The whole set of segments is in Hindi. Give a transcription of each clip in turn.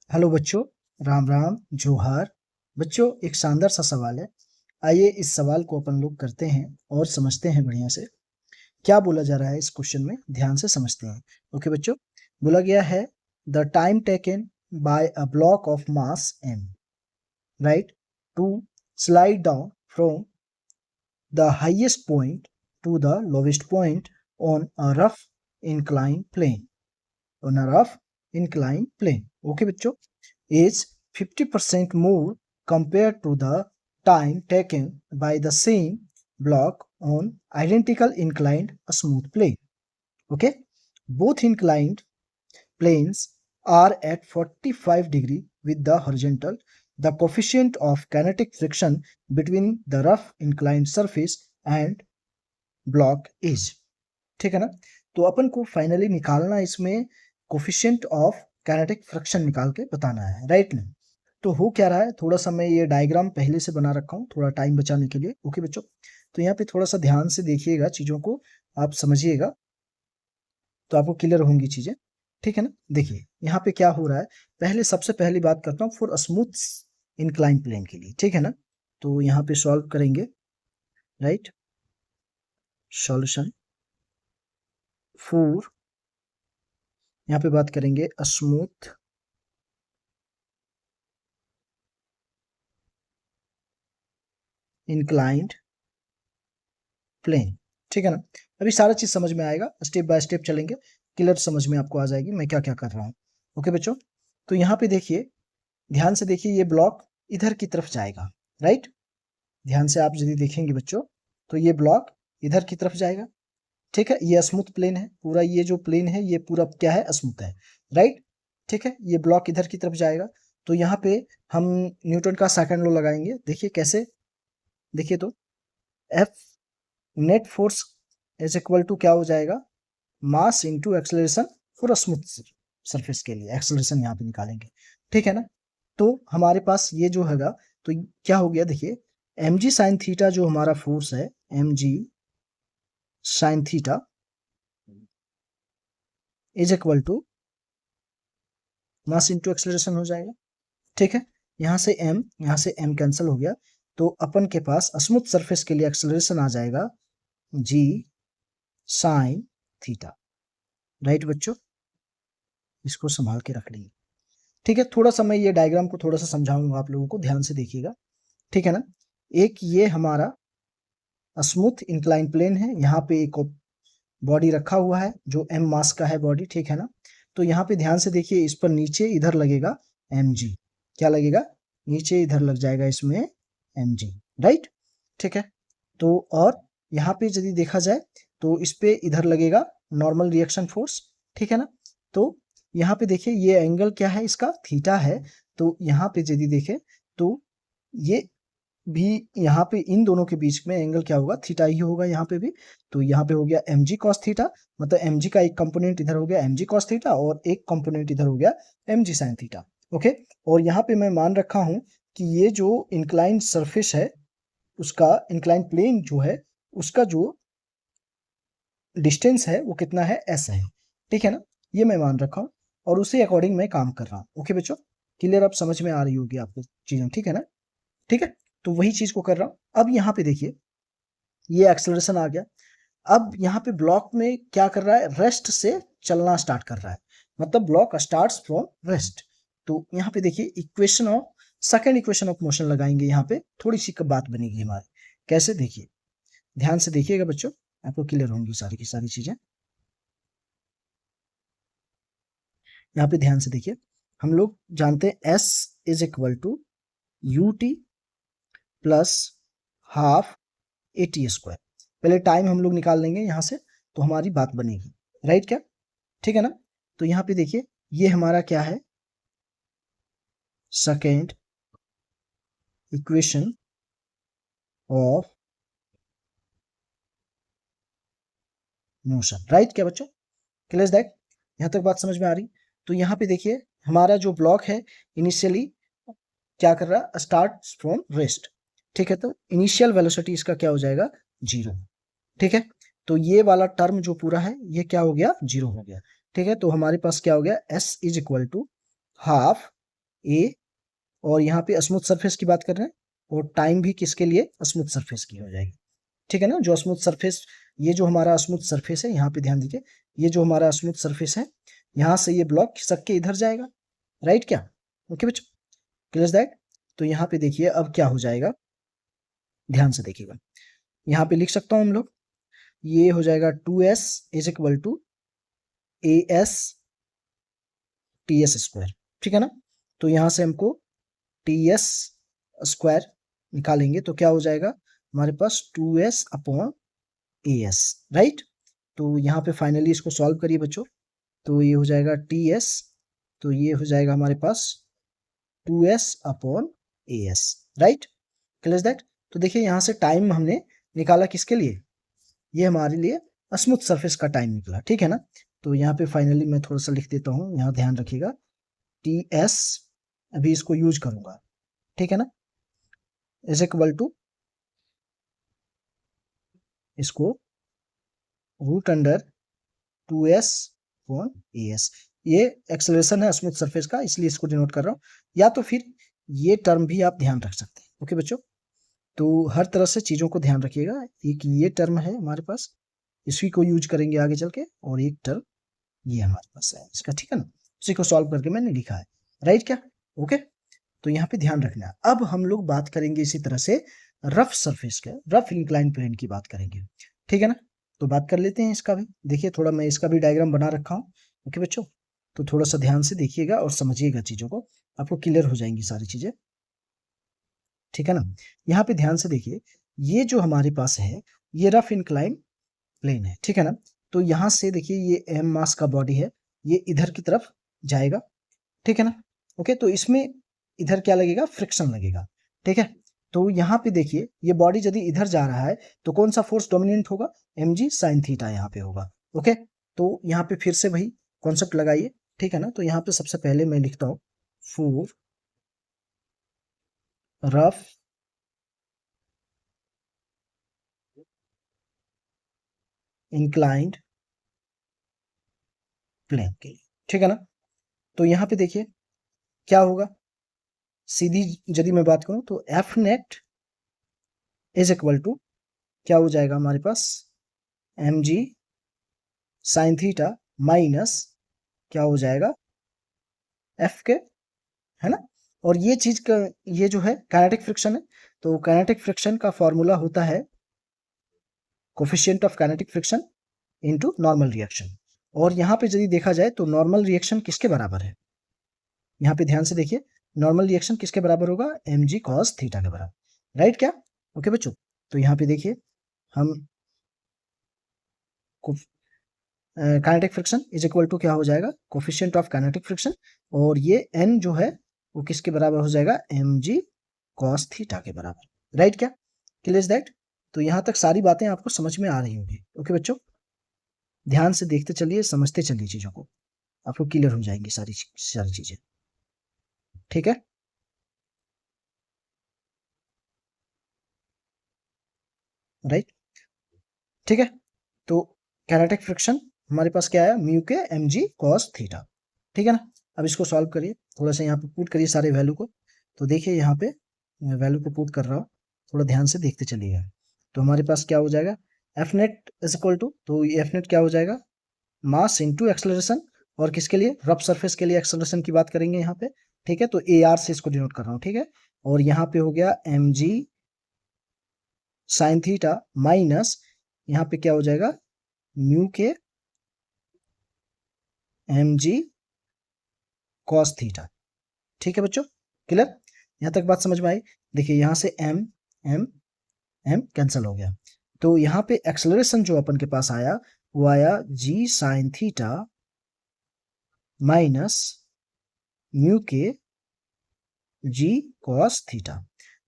हेलो बच्चों, राम राम जोहार। बच्चों, एक शानदार सा सवाल है। आइए इस सवाल को अपन लोग करते हैं और समझते हैं बढ़िया से। क्या बोला जा रहा है इस क्वेश्चन में, ध्यान से समझते हैं। ओके बच्चों, बोला गया है the time taken by a block of mass m, right, to slide down from the highest point to the lowest point on a rough inclined plane, on a rough inclined plane. Okay बच्चों, is 50% more compared to the time taken by the same block on identical inclined smooth plane. Okay, both inclined planes are at 45 degree with the horizontal. The coefficient of kinetic friction between the rough inclined surface and block is, ठीक है ना। तो अपन को फाइनली निकालना इसमें कोफिशिएंट ऑफ काइनेटिक फ्रिक्शन निकाल के बताना है, राइट ना। तो हो क्या रहा है, थोड़ा सा मैं ये डायग्राम पहले से बना रखा हूँ थोड़ा टाइम बचाने के लिए। ओके बच्चों, तो यहाँ पे थोड़ा सा ध्यान से देखिएगा, चीज़ों को आप समझिएगा तो आपको क्लियर होंगी चीज़ें, ठीक है ना। देखिए यहाँ पे क्या हो रहा है, पहले सबसे पहली बात करता हूँ फॉर स्मूथ इंक्लाइन प्लेन के लिए, ठीक है ना। तो यहाँ पे सॉल्व करेंगे, राइट, सॉल्यूशन फॉर, यहाँ पे बात करेंगे स्मूथ इंक्लाइंड प्लेन, ठीक है ना। अभी सारा चीज समझ में आएगा, स्टेप बाय स्टेप चलेंगे, क्लियर समझ में आपको आ जाएगी मैं क्या क्या कर रहा हूँ। ओके बच्चों, तो यहाँ पे देखिए, ध्यान से देखिए, ये ब्लॉक इधर की तरफ जाएगा, राइट। ध्यान से आप यदि देखेंगे बच्चों तो ये ब्लॉक इधर की तरफ जाएगा, ठीक है। ये स्मूथ प्लेन है पूरा, ये जो प्लेन है ये पूरा क्या है, स्मूथ है, राइट, ठीक है। ये ब्लॉक इधर की तरफ जाएगा, तो यहाँ पे हम न्यूटन का सेकंड लॉ लगाएंगे। देखिए कैसे, देखिए तो F net force is equal to क्या हो जाएगा, mass into acceleration for a smooth surface के लिए एक्सेलरेशन यहाँ पे निकालेंगे, ठीक है ना। तो हमारे पास ये जो हैगा, तो क्या हो गया, देखिए एम जी साइन थीटा जो हमारा फोर्स है, M G sine theta is equal to mass into acceleration हो जाएगा, ठीक है। यहाँ से एम कैंसिल हो गया, तो अपन के पास स्मूथ सरफेस के लिए एक्सेलरेशन आ जाएगा जी साइन थीटा, राइट बच्चों। इसको संभाल के रख लेंगे, ठीक है। थोड़ा सा मैं ये डायग्राम को थोड़ा सा समझाऊंगा आप लोगों को, ध्यान से देखिएगा, ठीक है ना। एक ये हमारा स्मूथ इंक्लाइन प्लेन है, यहाँ पे एक बॉडी रखा हुआ है जो एम मास का है बॉडी, ठीक है ना। तो यहाँ पे ध्यान से देखिए, इस पर नीचे इधर लगेगा एम जी, क्या लगेगा, नीचे इधर लग जाएगा इसमें एम जी, राइट, ठीक है। तो और यहाँ पे यदि देखा जाए तो इस पे इधर लगेगा नॉर्मल रिएक्शन फोर्स, ठीक है ना। तो यहाँ पे देखिए ये एंगल क्या है, इसका थीटा है। तो यहाँ पे यदि देखें तो ये भी, यहाँ पे इन दोनों के बीच में एंगल क्या होगा, थीटा ही होगा यहाँ पे भी। तो यहाँ पे हो गया एम जी कॉस थीटा, मतलब एम जी का एक कंपोनेंट इधर हो गया एम जी कॉस थीटा और एक कंपोनेंट इधर हो गया M G sine theta, okay. और यहाँ पे मैं मान रखा हूँ कि ये जो इंक्लाइन सरफेस है, उसका इंक्लाइन प्लेन जो है, उसका जो डिस्टेंस है वो कितना है, एस है, ठीक है ना। ये मैं मान रखा हूँ और उसी अकॉर्डिंग मैं काम कर रहा हूँ। ओके बच्चों, क्लियर, अब समझ में आ रही होगी आपको चीजें, ठीक है ना, ठीक है। तो वही चीज को कर रहा हूँ। अब यहाँ पे देखिए ये एक्सेलरेशन आ गया, अब यहाँ पे ब्लॉक में क्या कर रहा है, रेस्ट से चलना स्टार्ट कर रहा है, मतलब ब्लॉक स्टार्ट्स फ्रॉम रेस्ट। तो यहाँ पे देखिए equation of second equation of motion लगाएंगे, यहाँ पे थोड़ी सी बात बनेगी हमारी, कैसे, देखिए ध्यान से देखिएगा बच्चों, आपको क्लियर होंगी सारी की सारी चीजें। यहाँ पे ध्यान से देखिए, हम लोग जानते हैं S is equal to U T plus half A T square. पहले टाइम हम लोग निकाल लेंगे यहाँ से, तो हमारी बात बनेगी, राइट क्या, ठीक है ना। तो यहाँ पे देखिए ये हमारा क्या है, second equation of motion, right क्या बच्चों, क्लियर दैट, यहाँ तक बात समझ में आ रही। तो यहाँ पे देखिए हमारा जो ब्लॉक है इनिशियली क्या कर रहा है, स्टार्ट फ्रॉम रेस्ट, ठीक है। तो इनिशियल वेलोसिटी इसका क्या हो जाएगा, जीरो, ठीक है। तो ये वाला टर्म जो पूरा है ये क्या हो गया, जीरो हो गया, ठीक है। तो हमारे पास क्या हो गया, S is equal to half A, और यहाँ पे स्मूथ सरफेस की बात कर रहे हैं, और टाइम भी किसके लिए, स्मूथ सरफेस की हो जाएगी, ठीक है ना। जो स्मूथ सरफेस, ये जो हमारा स्मूथ सरफेस है, यहाँ पे ध्यान दीजिए, ये जो हमारा स्मूथ सरफेस है, यहाँ से ये ब्लॉक खिसक के इधर जाएगा, राइट क्या, ओके बच्चों, क्लियर दैट। तो यहाँ पे देखिए अब क्या हो जाएगा, ध्यान से देखिएगा, यहाँ पे लिख सकता हूँ हम लोग, ये हो जाएगा 2s is equal to A S T S square, ठीक है ना। तो यहाँ से हमको टी एस स्क्वायर निकालेंगे तो क्या हो जाएगा हमारे पास 2s upon A S, right. तो यहाँ पे फाइनली इसको सॉल्व करिए बच्चों, तो ये हो जाएगा टी एस, तो ये हो जाएगा हमारे पास 2s upon A S, right, clear that. तो देखिए यहाँ से टाइम हमने निकाला किसके लिए, ये हमारे लिए स्मूथ सरफेस का टाइम निकला, ठीक है ना। तो यहाँ पे फाइनली मैं थोड़ा सा लिख देता हूँ, यहाँ ध्यान रखिएगा, टी एस, अभी इसको यूज करूंगा, ठीक है ना, इज इक्वल टू, इसको root under 2s upon A S, ये एक्सेलरेशन है स्मूथ सरफेस का, इसलिए इसको डिनोट कर रहा हूँ, या तो फिर ये टर्म भी आप ध्यान रख सकते हैं, ओके बच्चों। तो हर तरह से चीज़ों को ध्यान रखिएगा, एक ये टर्म है हमारे पास, इसी को यूज करेंगे आगे चल के, और एक टर्म ये हमारे पास है इसका, ठीक है ना, इसी को सॉल्व करके मैंने लिखा है, राइट क्या, ओके। तो यहाँ पे ध्यान रखना है। अब हम लोग बात करेंगे इसी तरह से रफ सरफेस के, रफ इंक्लाइन प्लेन की बात करेंगे, ठीक है ना। तो बात कर लेते हैं इसका भी, देखिए थोड़ा मैं इसका भी डायग्राम बना रखा हूँ, ओके बच्चों। तो थोड़ा सा ध्यान से देखिएगा और समझिएगा चीज़ों को, आपको क्लियर हो जाएंगी सारी चीज़ें, ठीक है ना। यहाँ पे ध्यान से देखिए, ये जो हमारे पास है ये रफ इंक्लाइन प्लेन है, ठीक है ना। तो यहाँ से देखिए ये एम मास का बॉडी है, ये इधर की तरफ जाएगा, ठीक है ना, ओके। तो इसमें इधर क्या लगेगा, फ्रिक्शन लगेगा, ठीक है। तो यहाँ पे देखिए ये बॉडी यदि इधर जा रहा है तो कौन सा फोर्स डोमिनेंट होगा, mg sin थीटा यहाँ पे होगा, ओके। तो यहाँ पे फिर से वही कॉन्सेप्ट लगाइए, ठीक है ना। तो यहाँ पे सबसे पहले मैं लिखता हूँ फॉर रफ इंक्लाइंड प्लेन के लिए, ठीक है ना। तो यहाँ पे देखिए क्या होगा, सीधी यदि मैं बात करूं तो F net is equal to क्या हो जाएगा हमारे पास, M G sine theta minus क्या हो जाएगा एफ के, है ना। और ये चीज का, ये जो है काइनेटिक फ्रिक्शन है, तो काइनेटिक फ्रिक्शन का फॉर्मूला होता है coefficient of kinetic friction into normal reaction. और यहाँ पे यदि देखा जाए तो नॉर्मल रिएक्शन किसके बराबर है, यहाँ पे ध्यान से देखिए, नॉर्मल रिएक्शन किसके बराबर होगा, एम जी कॉस थीटा के बराबर, राइट क्या, ओके बच्चों। तो यहाँ पे देखिए हम kinetic friction is equal to क्या हो जाएगा, कोफिशिएंट ऑफ काइनेटिक फ्रिक्शन, और ये एन जो है वो किसके बराबर हो जाएगा, एम जी कॉस थीटा के बराबर, राइट क्या, क्लियर दैट। तो यहाँ तक सारी बातें आपको समझ में आ रही होंगी, ओके बच्चों। ध्यान से देखते चलिए, समझते चलिए चीजों को, आपको क्लियर हो जाएंगी सारी सारी चीजें, ठीक है, राइट, ठीक है। तो काइनेटिक फ्रिक्शन हमारे पास क्या आया, म्यू के एम जी कॉस थीटा, ठीक है ना। अब इसको सॉल्व करिए, थोड़ा सा यहाँ पे पुट करिए सारे वैल्यू को। तो देखिए यहाँ पे मैं वैल्यू को पुट कर रहा हूँ, थोड़ा ध्यान से देखते चलिएगा। तो हमारे पास क्या हो जाएगा, F net is equal to, तो एफ नेट क्या हो जाएगा, मास इंटू एक्सलरेशन, और किसके लिए, रफ सरफेस के लिए एक्सलरेशन की बात करेंगे यहाँ पे, ठीक है। तो ए आर से इसको डिनोट कर रहा हूँ, ठीक है। और यहाँ पे हो गया M G sine theta minus, यहाँ पे क्या हो जाएगा, म्यू के एम जी कॉस थीटा, ठीक है बच्चों, क्लियर, यहाँ तक बात समझ में आई। देखिए यहाँ से एम एम एम कैंसिल हो गया, तो यहाँ पे एक्सेलरेशन जो अपन के पास आया वो आया जी साइन थीटा माइनस म्यू के जी कॉस थीटा।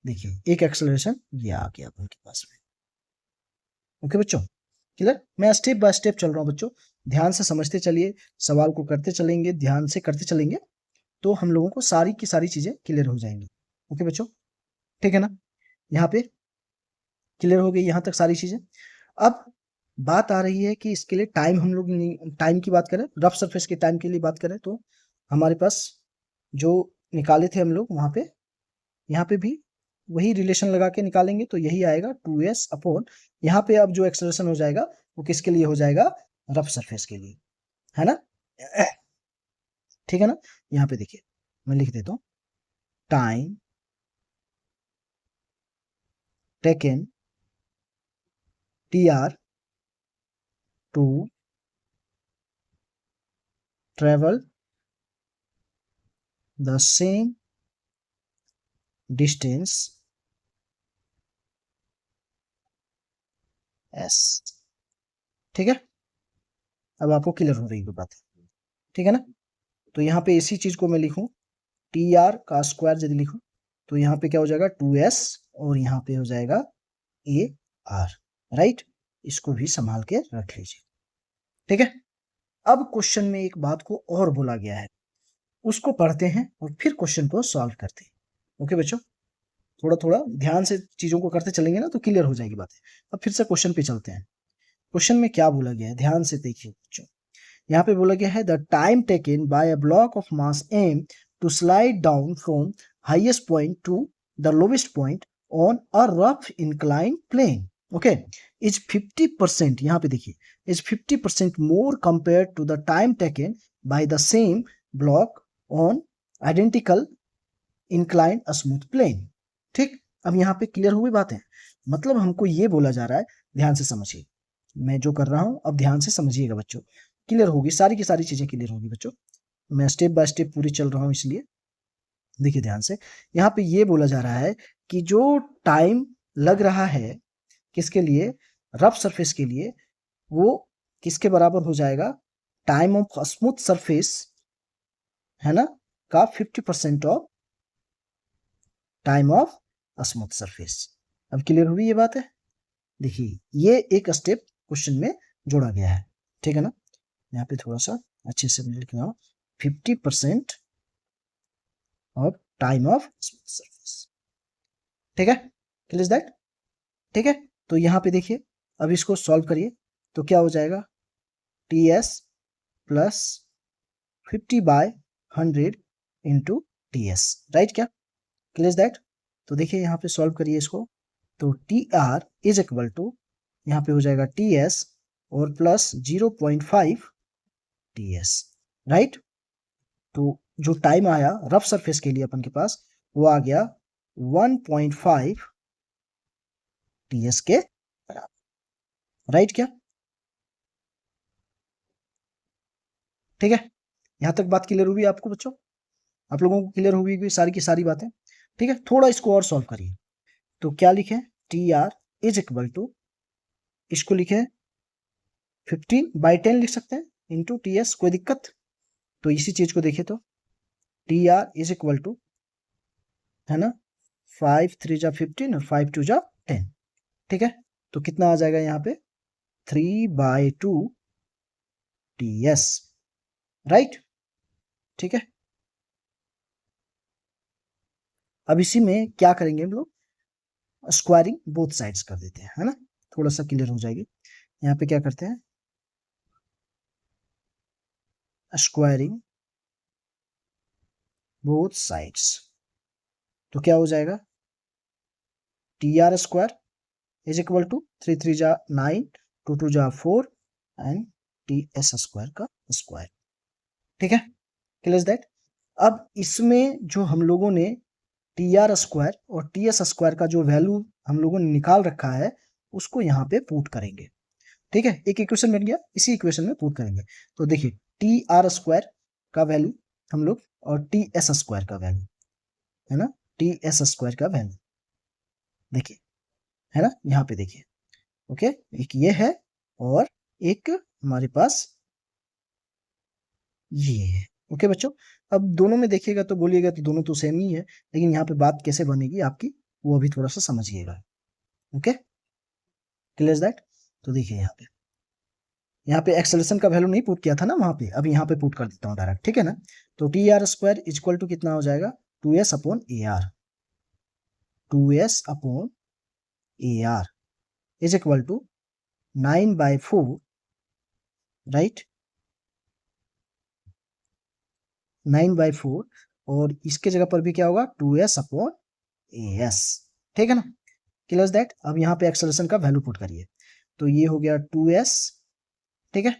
देखिए एक एक्सेलरेशन ये आ गया अपन के पास में, ओके बच्चों, क्लियर। मैं स्टेप बाय स्टेप चल रहा हूँ बच्चों, ध्यान से समझते चलिए, सवाल को करते चलेंगे, ध्यान से करते चलेंगे, तो हम लोगों को सारी की सारी चीजें क्लियर हो जाएंगी, ओके बच्चों, ठीक है ना। यहाँ पे क्लियर हो गई यहाँ तक सारी चीजें। अब बात आ रही है कि इसके लिए टाइम, हम लोग टाइम की बात करें, रफ सरफेस के टाइम के लिए बात करें, तो हमारे पास जो निकाले थे हम लोग वहां पे, यहाँ पे भी वही रिलेशन लगा के निकालेंगे तो यही आएगा 2s अपॉन, यहाँ पे अब जो एक्सेलरेशन हो जाएगा वो किसके लिए हो जाएगा, रफ सरफेस के लिए, है ना। ठीक है ना। यहाँ पे देखिए मैं लिख देता हूँ, time taken tr to travel the same distance s। ठीक है, अब आपको क्लियर हो रही है बात, ठीक है ना। तो यहाँ पे इसी चीज को मैं लिखूं, टी आर का स्क्वायर यदि लिखूं तो यहाँ पे क्या हो जाएगा 2s और यहाँ पे हो जाएगा ए आर, राइट। इसको भी संभाल के रख लीजिए, ठीक है। अब क्वेश्चन में एक बात को और बोला गया है, उसको पढ़ते हैं और फिर क्वेश्चन को सॉल्व करते हैं। ओके बच्चों, थोड़ा थोड़ा ध्यान से चीजों को करते चलेंगे ना तो क्लियर हो जाएगी बातें। अब फिर से क्वेश्चन पे चलते हैं। क्वेश्चन में क्या बोला गया है, ध्यान से देखिए बच्चों। यहाँ पे बोला गया है the time taken by a block of mass M to slide down from highest point to the lowest point on a rough incline plane, okay, is 50%, यहाँ पे देखिए, is 50% more compare to the time taken by the same block on identical incline smooth plane. ठीक, अब यहाँ पे क्लियर हुई बातें, मतलब हमको ये बोला जा रहा है, ध्यान से समझिए, मैं जो कर रहा हूं अब ध्यान से समझिएगा बच्चों, क्लियर होगी, सारी की सारी चीजें क्लियर होगी बच्चों। मैं स्टेप बाय स्टेप पूरी चल रहा हूं, इसलिए देखिए ध्यान से। यहाँ पे ये बोला जा रहा है कि जो टाइम लग रहा है किसके लिए, रफ सरफेस के लिए, वो किसके बराबर हो जाएगा, टाइम ऑफ स्मूथ सरफेस, है ना, का 50% of time of smooth surface. अब क्लियर हुई ये बात है। देखिए ये एक स्टेप क्वेश्चन में जोड़ा गया है, ठीक है ना। यहाँ पे थोड़ा सा अच्छे से लिख रहा हूँ, 50% of time of smooth surface, ठीक है, क्लियर दैट, ठीक है। तो यहाँ पे देखिए, अब इसको सॉल्व करिए तो क्या हो जाएगा, T S plus 50/100 into T S, right, क्या क्लियर दैट। तो देखिए यहाँ पे सॉल्व करिए इसको, तो T R is equal to, यहाँ पे हो जाएगा टी एस और प्लस 0.5 टी एस, राइट। तो जो टाइम आया रफ सरफेस के लिए अपन के पास, वो आ गया 1.5 टी एस के बराबर, राइट, क्या, ठीक है। यहां तक बात क्लियर हुई आपको बच्चों, आप लोगों को क्लियर हुई सारी की सारी बातें, ठीक है। थोड़ा इसको और सॉल्व करिए, तो क्या लिखे, T R is equal to, इसको लिखे 15/10 लिख सकते हैं इंटू टी एस, कोई दिक्कत। तो इसी चीज को देखे तो T R is equal to, है ना, 5×3 = 15 और 5×2 = 10, ठीक है। तो कितना आ जाएगा यहाँ पे 3/2 टी एस, राइट, ठीक है। अब इसी में क्या करेंगे हम लोग, स्क्वायरिंग बोथ साइड्स कर देते हैं, है ना, थोड़ा सा क्लियर हो जाएगी। यहाँ पे क्या करते हैं, स्क्वायरिंग बोथ साइड्स, तो क्या हो जाएगा, T R square is equal to 3×3 = 9, 2×2 = 4 and T S square का स्क्वायर, ठीक है, क्लियर दैट। अब इसमें जो हम लोगों ने टी आर स्क्वायर और टी एस स्क्वायर का जो वैल्यू हम लोगों ने निकाल रखा है, उसको यहाँ पे पुट करेंगे, ठीक है। एक इक्वेशन मिल गया, इसी इक्वेशन में पुट करेंगे। तो देखिए टी आर स्क्वायर का वैल्यू हम लोग, और टी एस स्क्वायर का वैल्यू, है ना, टी एस स्क्वायर का वैल्यू देखिए, है ना, यहाँ पे देखिए, ओके, एक ये है और एक हमारे पास ये है, ओके बच्चों। अब दोनों में देखिएगा तो बोलिएगा तो दोनों तो सेम ही है, लेकिन यहाँ पे बात कैसे बनेगी आपकी, वो अभी थोड़ा सा समझिएगा, ओके, क्लियर दैट। तो देखिए यहाँ पे एक्सेलरेशन का वैल्यू नहीं पुट किया था ना वहां पे, अब यहाँ पे पुट कर देता हूँ डायरेक्ट, ठीक है ना। तो T R square is equal to कितना हो जाएगा, 2s upon A R, 2s upon A R is equal to 9/4, right, 9/4 और इसके जगह पर भी क्या होगा 2s अपॉन as, ठीक है ना। Clear that. अब यहाँ पे एक्सेलरेशन का वैल्यू पुट करिए, तो ये हो गया 2s, ठीक है।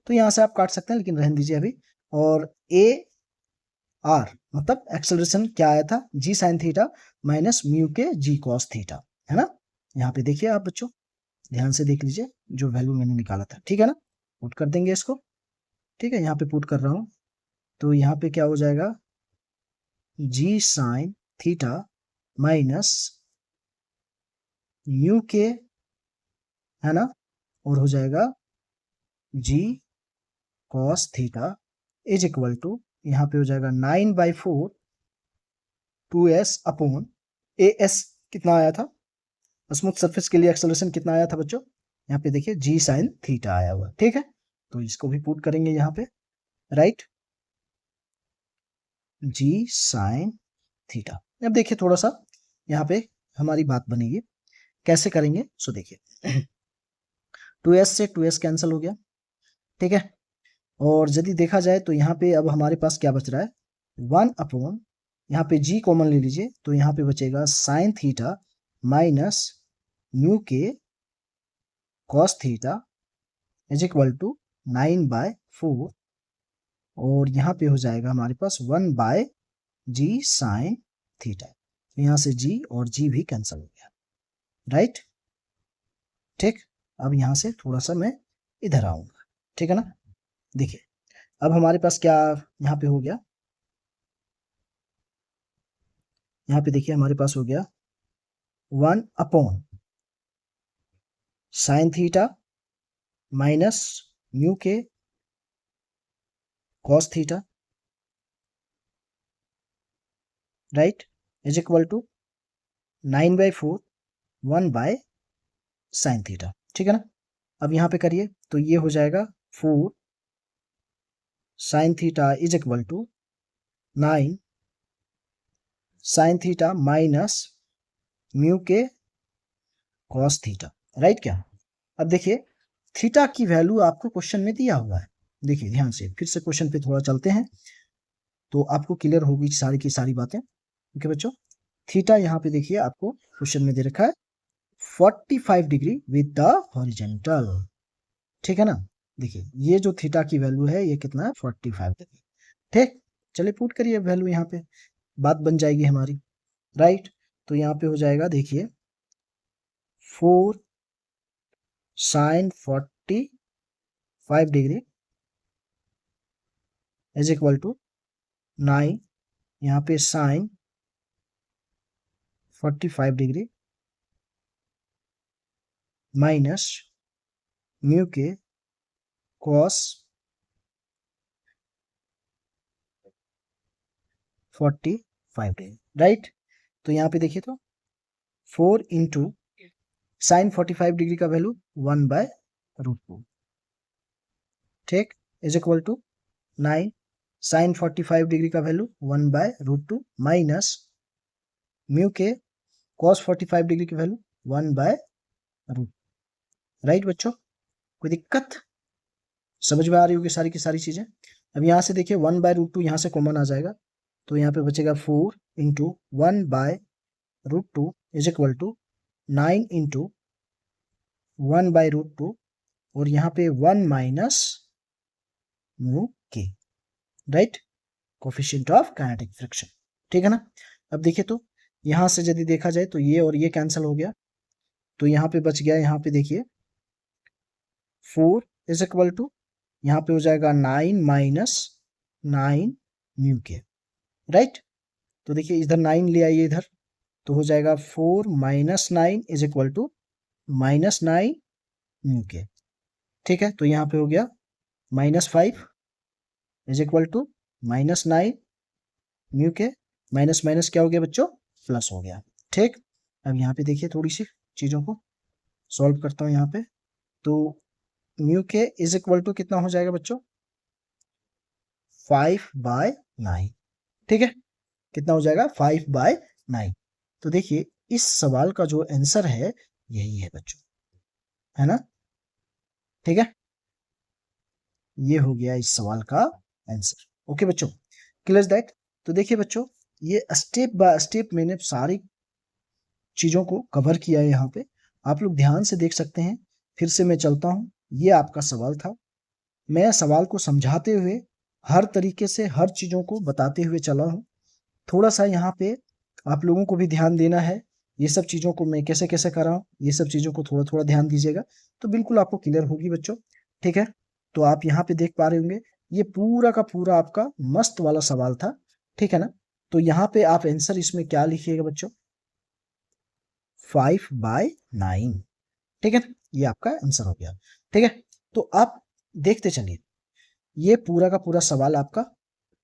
तो यहाँ से आप काट सकते हैं लेकिन रहने दीजिए अभी। और a r मतलब एक्सेलरेशन क्या आया था, g sine theta minus mu के g कॉस थीटा, है ना। यहाँ पे देखिए आप बच्चों, ध्यान से देख लीजिए जो वैल्यू मैंने निकाला था, ठीक है ना। पुट कर देंगे इसको, ठीक है। यहाँ पे पुट कर रहा हूँ, तो यहाँ पे क्या हो जाएगा, g sine theta minus mu K, है ना, और हो जाएगा g cos theta is equal to, यहाँ पे हो जाएगा 9/4 2s अपॉन as कितना आया था, स्मूथ सरफेस के लिए एक्सेलरेशन कितना आया था बच्चों, यहाँ पे देखिए g साइन थीटा आया हुआ, ठीक है। तो इसको भी पुट करेंगे यहाँ पे, राइट, g साइन थीटा। अब देखिए थोड़ा सा यहाँ पे हमारी बात बनेगी, कैसे करेंगे, सो देखिए 2s से 2s कैंसिल हो गया, ठीक है। और यदि देखा जाए तो यहाँ पे अब हमारे पास क्या बच रहा है, 1 अपॉन, यहाँ पे g कॉमन ले लीजिए, तो यहाँ पे बचेगा साइन थीटा माइनस म्यू के cos theta is equal to 9/4, और यहाँ पे हो जाएगा हमारे पास 1/g साइन थीटा। तो यहाँ से g और g भी कैंसिल हो गया, राइट, ठीक। अब यहाँ से थोड़ा सा मैं इधर आऊंगा, ठीक है ना। देखिए अब हमारे पास क्या यहाँ पे हो गया, यहाँ पे देखिए हमारे पास हो गया 1 upon sine theta minus mu के cos theta, right, is equal to 9/4 1 sine theta, ठीक है ना। अब यहाँ पे करिए तो ये हो जाएगा 4 sine theta is equal to 9 sine theta minus mu के कॉस थीटा, राइट क्या। अब देखिए थीटा की वैल्यू आपको क्वेश्चन में दिया हुआ है, देखिए ध्यान से फिर से क्वेश्चन पे थोड़ा चलते हैं तो आपको क्लियर होगी सारी की सारी बातें, ओके बच्चों। थीटा यहाँ पे देखिए आपको क्वेश्चन में दे रखा है 45 डिग्री विद द हॉरिजेंटल, ठीक है ना। देखिए ये जो थीटा की वैल्यू है ये कितना है 45 डिग्री, ठीक। चलिए पुट करिए वैल्यू, यहाँ पे बात बन जाएगी हमारी, राइट। तो यहाँ पे हो जाएगा देखिए 4 sine 45 degree is equal to 9, यहाँ पे साइन 45 डिग्री माइनस म्यू के कॉस 45 डिग्री, राइट। तो यहाँ पे देखिए तो 4 इंटू साइन 45 डिग्री का वैल्यू 1/√2, ठीक, is equal to 9 sine 45 degree का वैल्यू 1/√2 माइनस म्यू के कॉस 45 डिग्री की वैल्यू 1/√2, राइट बच्चों। कोई दिक्कत, समझ में आ रही होगी सारी की सारी चीजें। अब यहाँ से देखिए 1/√2 यहाँ से कॉमन आ जाएगा, तो यहाँ पे बचेगा 4 into 1/√2 is equal to 9 into 1/√2, और यहाँ पे 1 minus mu K, right, coefficient of kinetic friction, ठीक है ना। अब देखिए तो यहाँ से यदि देखा जाए तो ये और ये कैंसिल हो गया, तो यहाँ पे बच गया, यहाँ पे देखिए 4 इज इक्वल टू, यहाँ पे हो जाएगा 9 माइनस 9 म्यू के, राइट। तो देखिए इधर 9 ले आइए इधर, तो हो जाएगा 4 minus 9 is equal to -9 mu K, ठीक है। तो यहाँ पे हो गया -5 is equal to -9 mu K, minus minus क्या हो गया बच्चों, प्लस हो गया, ठीक। अब यहाँ पे देखिए थोड़ी सी चीज़ों को सॉल्व करता हूँ यहाँ पे, तो म्यू के इज इक्वल टू कितना हो जाएगा बच्चों 5/9, ठीक है। कितना हो जाएगा 5/9। तो देखिए इस सवाल का जो आंसर है यही है बच्चों, है ना, ठीक है। ये हो गया इस सवाल का आंसर, ओके बच्चों, क्लियर दैट। तो देखिए बच्चों, ये स्टेप बाय स्टेप मैंने सारी चीज़ों को कवर किया है यहाँ पे। आप लोग ध्यान से देख सकते हैं। फिर से मैं चलता हूँ। ये आपका सवाल था। मैं सवाल को समझाते हुए हर तरीके से हर चीज़ों को बताते हुए चला हूँ। थोड़ा-सा यहाँ पे आप लोगों को भी ध्यान देना है। ये सब चीज़ों को मैं कैसे-कैसे कर रहा हूँ, ये सब चीज़ों को थोड़ा-थोड़ा ध्यान दीजिएगा, तो बिल्कुल आपको क्लियर होगी बच्चों, ठीक है? तो आप यहाँ पे देख पा रहे होंगे, ये पूरा का पूरा आपका मस्त वाला सवाल था, ठीक है ना? तो यहाँ पे आप आंसर इसमें क्या लिखिएगा बच्चों? 5/9, ठीक है? ये आपका आंसर हो गया, ठीक है? तो आप देखते चलिए, ये पूरा का पूरा सवाल आपका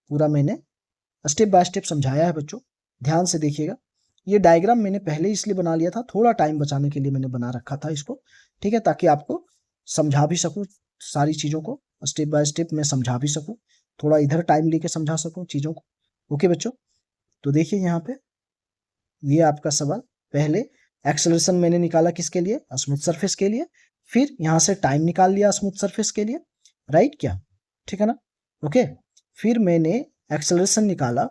पूरा मैंने स्टेप बाय स्टेप समझाया है बच्चों, ध्यान से देखिएगा। ये डायग्राम मैंने पहले इसलिए बना लिया था, थोड़ा टाइम बचाने के लिए मैंने बना रखा था इसको, ठीक है? ताकि आपको समझा भी सकूँ सारी चीज़ों को, स्टेप बाय स्टेप मैं समझा भी सकूँ, थोड़ा इधर टाइम लेके समझा सकूँ चीज़ों को। ओके बच्चों? तो देखिए यहाँ पे, ये आपका सवाल, पहले एक्सेलरेशन मैंने निकाला किसके लिए? स्मूथ सरफेस के लिए, फिर यहाँ से टाइम निकाल लिया स्मूथ सरफेस के लिए, राइट क्या? ठीक है ना? ओके, फिर मैंने एक्सेलरेशन निकाला,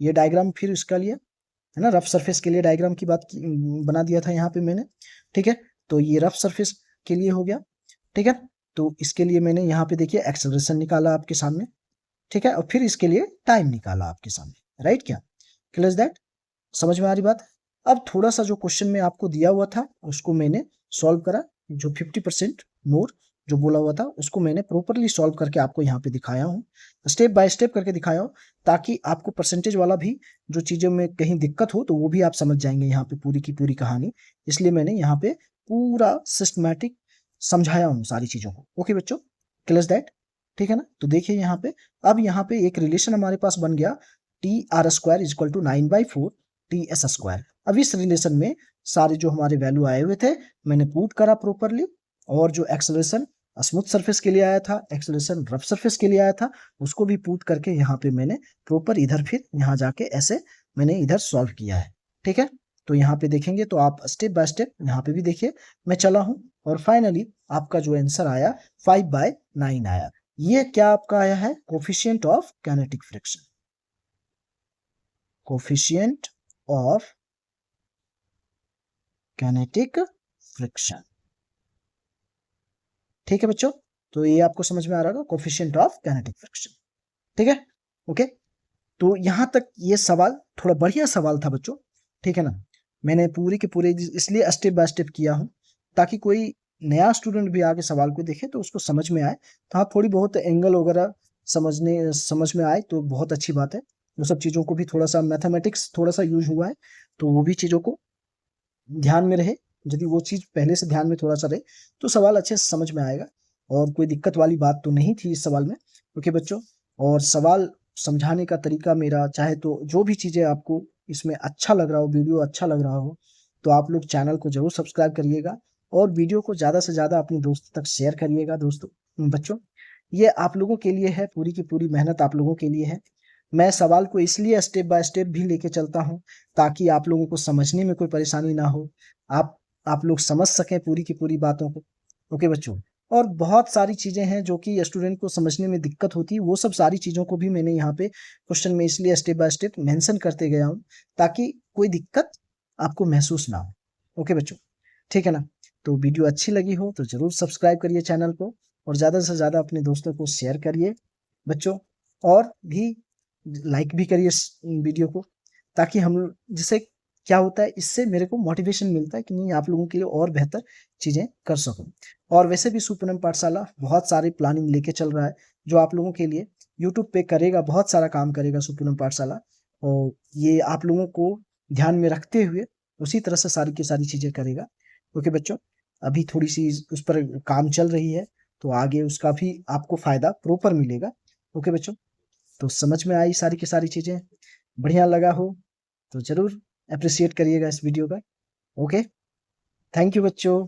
ये डायग्राम फिर इसका लिए, है ना? रफ सरफेस के लिए डायग्राम की बात बना दिया था यहाँ पे मैंने, ठीक है? तो ये रफ सरफेस के लिए हो गया, ठीक है? तो इसके लिए मैंने यहाँ पे देखिए एक्सेलरेशन निकाला आपके सामने, ठीक है? और फिर इसके लिए टाइम निकाला आपके सामने, राइट क्या? Clear that? समझ में आ रही बात? अब थोड़ा-सा जो क्वेश्चन में आपको दिया हुआ था, उसको मैंने सॉल्व करा, जो 50% मोर जो बोला हुआ था, उसको मैंने प्रॉपर्ली सॉल्व करके आपको यहाँ पे दिखाया हूँ। स्टेप बाय स्टेप करके दिखाया हूँ, ताकि आपको परसेंटेज वाला भी जो चीज़ों में कहीं दिक्कत हो, तो वो भी आप समझ जाएँगे यहाँ पे पूरी की पूरी कहानी। इसलिए मैंने यहाँ पे पूरा सिस्टमैटिक समझाया हूँ सारी चीज़ों को। ओके बच्चों, क्लियर दैट? ठीक है ना? तो देखिए यहाँ पे, अब यहाँ पे एक रिलेशन हमारे पास बन गया, TR² = 9/4 TS²। अब इस रिलेशन में सारे जो हमारे वैल्यू आए हुए थे, मैंने पुट करा प्रॉपर्ली, और जो एक्सेलरेशन स्मूथ सरफेस के लिए आया था, एक्सेलरेशन रफ सरफेस के लिए आया था, उसको भी पुट करके यहाँ पे मैंने प्रॉपर इधर फिर यहाँ जाके ऐसे मैंने इधर सॉल्व किया है, ठीक है? तो यहाँ पे देखेंगे तो आप स्टेप बाय स्टेप यहाँ पे भी देखिए, मैं चला हूँ, और फाइनली आपका जो आंसर आया 5/9 आया। ये क्या आपका आया है? Coefficient of kinetic friction, coefficient of kinetic friction, ठीक है बच्चों? तो ये आपको समझ में आ रहा होगा, कोफिशिएंट ऑफ काइनेटिक फ्रिक्शन, ठीक है? ओके, तो यहाँ तक ये सवाल थोड़ा बढ़िया सवाल था बच्चों, ठीक है ना? मैंने पूरी के पूरे इसलिए स्टेप बाय स्टेप किया हूँ, ताकि कोई नया स्टूडेंट भी आके सवाल को देखे तो उसको समझ में आए। तो हाँ, थोड़ी बहुत एंगल वगैरह समझ में आए तो बहुत अच्छी बात है। वो सब चीज़ों को भी थोड़ा-सा मैथमेटिक्स थोड़ा-सा यूज़ हुआ है, तो वो भी चीज़ों को ध्यान में रहे। यदि वो चीज़ पहले से ध्यान में थोड़ा-सा रहे, तो सवाल अच्छे से समझ में आएगा, और कोई दिक्कत वाली बात तो नहीं थी इस सवाल में। ओके बच्चों, और सवाल समझाने का तरीका मेरा, चाहे तो जो भी चीज़ें आपको इसमें अच्छा लग रहा हो, वीडियो अच्छा लग रहा हो, तो आप लोग चैनल को ज़रूर सब्सक्राइब करिएगा, और वीडियो को ज़्यादा से ज़्यादा अपने दोस्तों तक शेयर करिएगा बच्चों। ये आप लोगों के लिए है, पूरी की पूरी मेहनत आप लोगों के लिए है। मैं सवाल को इसलिए स्टेप बाय स्टेप भी लेके चलता हूँ, ताकि आप लोगों को समझने में कोई परेशानी ना हो। आप लोग समझ सकें पूरी की पूरी बातों को। ओके बच्चों, और बहुत सारी चीज़ें हैं जो कि स्टूडेंट को समझने में दिक्कत होती है, वो सब सारी चीज़ों को भी मैंने यहाँ पे क्वेश्चन में इसलिए स्टेप बाय स्टेप मेंशन करते गया हूँ, ताकि कोई दिक्कत आपको महसूस ना हो। ओके बच्चों, ठीक है ना? तो वीडियो अच्छी लगी हो तो ज़रूर सब्सक्राइब करिए चैनल को, और ज़्यादा से ज़्यादा अपने दोस्तों को शेयर करिए बच्चों, और भी लाइक भी करिए इस वीडियो को, ताकि हम, जिससे क्या होता है, इससे मेरे को मोटिवेशन मिलता है कि नहीं, आप लोगों के लिए और बेहतर चीज़ें कर सकूँ। और वैसे भी सुपूनम पाठशाला बहुत सारी प्लानिंग लेके चल रहा है, जो आप लोगों के लिए यूट्यूब पे करेगा, बहुत सारा काम करेगा सुपूनम पाठशाला, और ये आप लोगों को ध्यान में रखते हुए उसी तरह से सारी की सारी चीज़ें करेगा। ओके बच्चों, अभी थोड़ी-सी उस पर काम चल रही है, तो आगे उसका भी आपको फ़ायदा प्रॉपर मिलेगा। ओके बच्चों, तो समझ में आई सारी की सारी चीज़ें, बढ़िया लगा हो तो ज़रूर एप्रिशिएट करिएगा इस वीडियो का। ओके, थैंक यू बच्चों।